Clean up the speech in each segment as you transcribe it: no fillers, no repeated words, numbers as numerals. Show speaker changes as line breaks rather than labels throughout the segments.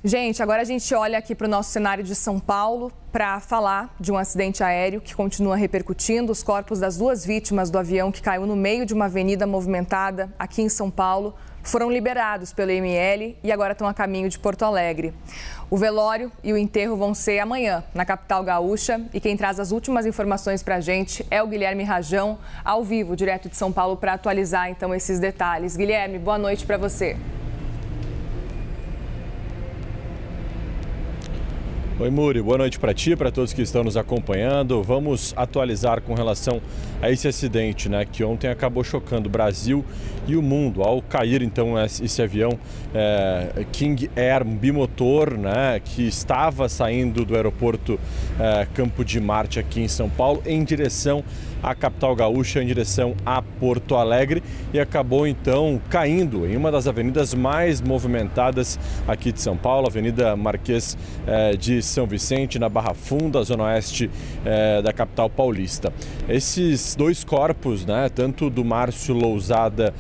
Gente, agora a gente olha aqui para o nosso cenário de São Paulo para falar de um acidente aéreo que continua repercutindo. Os corpos das duas vítimas do avião que caiu no meio de uma avenida movimentada aqui em São Paulo foram liberados pelo IML e agora estão a caminho de Porto Alegre. O velório e o enterro vão ser amanhã, na capital gaúcha. E quem traz as últimas informações para a gente é o Guilherme Rajão, ao vivo, direto de São Paulo, para atualizar então esses detalhes. Guilherme, boa noite para você.
Oi, Muri, boa noite para ti, para todos que estão nos acompanhando. Vamos atualizar com relação a esse acidente, que ontem acabou chocando o Brasil e o mundo ao cair então esse avião King Air bimotor, que estava saindo do aeroporto Campo de Marte aqui em São Paulo em direção à capital gaúcha, em direção a Porto Alegre, e acabou então caindo em uma das avenidas mais movimentadas aqui de São Paulo, Avenida Marquês de São Vicente, na Barra Funda, zona oeste da capital paulista. Esses dois corpos, tanto do Márcio Lousada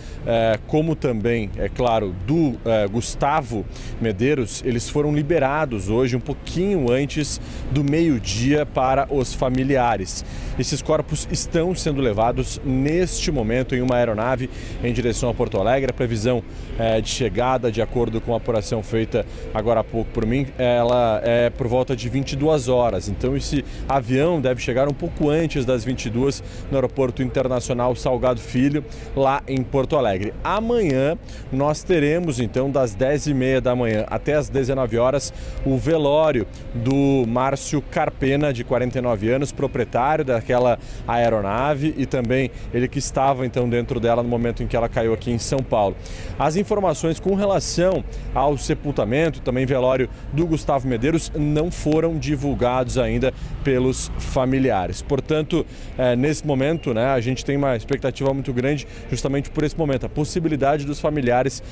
como também, é claro, do Gustavo Medeiros, eles foram liberados hoje, um pouquinho antes do meio-dia, para os familiares. Esses corpos estão sendo levados neste momento em uma aeronave em direção a Porto Alegre. A previsão de chegada, de acordo com a apuração feita agora há pouco por mim, ela é por volta de 22 horas. Então esse avião deve chegar um pouco antes das 22 no Aeroporto Internacional Salgado Filho, lá em Porto Alegre. Amanhã nós teremos então das 10h30 da manhã até as 19 horas o velório do Márcio Carpena, de 49 anos, proprietário daquela aeronave e também ele que estava então dentro dela no momento em que ela caiu aqui em São Paulo. As informações com relação ao sepultamento, também velório do Gustavo Medeiros, não foram divulgados ainda pelos familiares. Portanto, nesse momento, a gente tem uma expectativa muito grande justamente por esse momento, a possibilidade dos familiares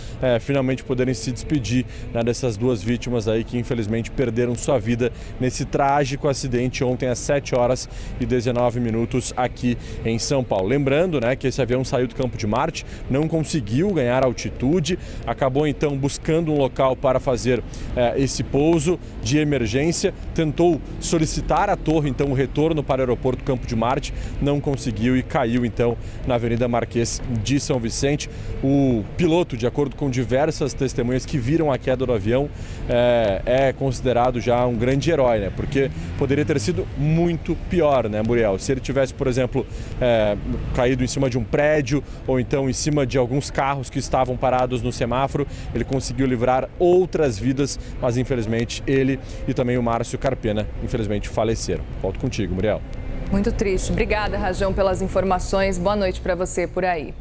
finalmente poderem se despedir dessas duas vítimas aí que infelizmente perderam sua vida nesse trágico acidente ontem às 7h19 aqui em São Paulo. Lembrando, que esse avião saiu do Campo de Marte, não conseguiu ganhar altitude, acabou então buscando um local para fazer esse pouso de emergência, tentou solicitar à torre então o retorno para o aeroporto Campo de Marte, não conseguiu e caiu então na Avenida Marquês de São Vicente. O piloto, de acordo com diversas testemunhas que viram a queda do avião, é considerado já um grande herói, porque poderia ter sido muito pior, Muriel? Se ele tivesse, por exemplo, caído em cima de um prédio ou então em cima de alguns carros que estavam parados no semáforo, ele conseguiu livrar outras vidas, mas infelizmente ele e também o Márcio Carpena, infelizmente, faleceram. Volto contigo, Muriel.
Muito triste. Obrigada, Rajão, pelas informações. Boa noite para você por aí.